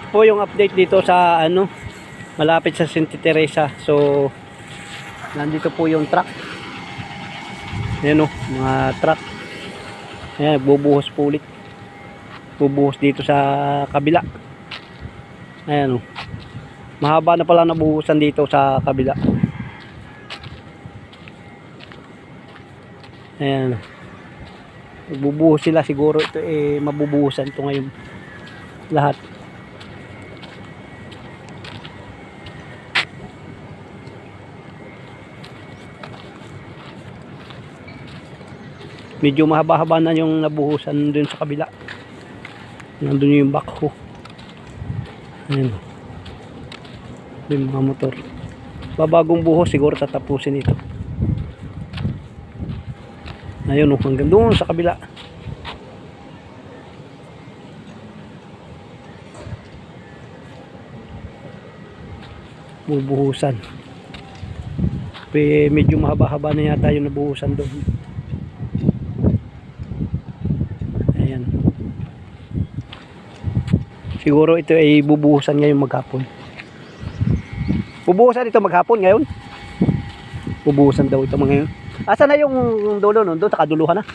po yung update dito sa ano, malapit sa Santa Teresa. So nandito po yung truck. Ayan o, mga truck. Ayan, bubuhos po ulit. Bubuhos dito sa kabila. Ayan o. Mahaba na pala nabuhusan dito sa kabila. Ayan. Bubuhos sila siguro ito mabubuhusan ito ngayon. Lahat. Medyo mahaba-haba na yung nabuhusan dun sa kabila. Nandun yung backhoe. Ayan. Yung mga motor. Babagong buhos siguro tatapusin ito. Ayun o, hanggang doon sa kabila. Bubuhusan. Medyo mahaba-haba na yata yung nabuhusan doon. Ayan. Siguro ito ay bubuhusan ngayon maghapon. Bubuhusan ito maghapon ngayon. Bubuhusan daw ito ngayon. Asa na yung dulo nun? Doon sa kaduluhan na.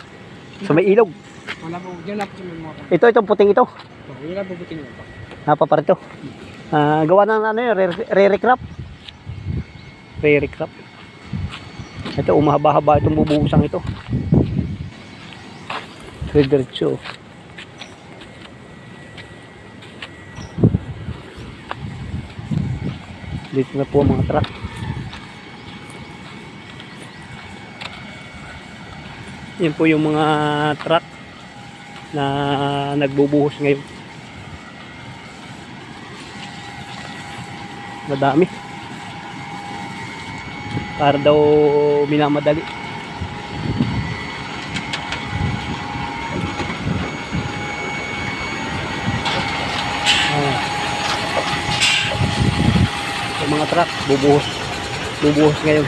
Sa may ilog. Wala po, dyan na po sa mga kapatid. Itong puting ito. Wala po buting ito. Napaparito. Gawa ng ano yun, re-recrap. Re-recrap. Ito, umahaba-haba itong bubuhusang ito. Diretso. Dito na po ang mga truck. Yan po yung mga truck na nagbubuhos ngayon. Madami. Para daw minamadali. Yung mga truck bubuhos ngayon.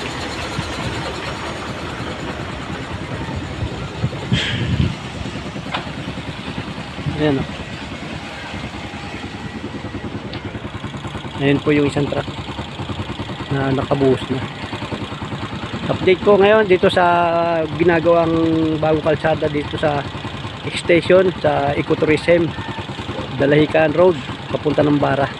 Ayan o. Ayan po yung isang truck na nakabuhos na. Update ko ngayon dito sa ginagawang bagong kalsada dito sa extension sa Ecotourism Dalahican Road papunta ng Bara.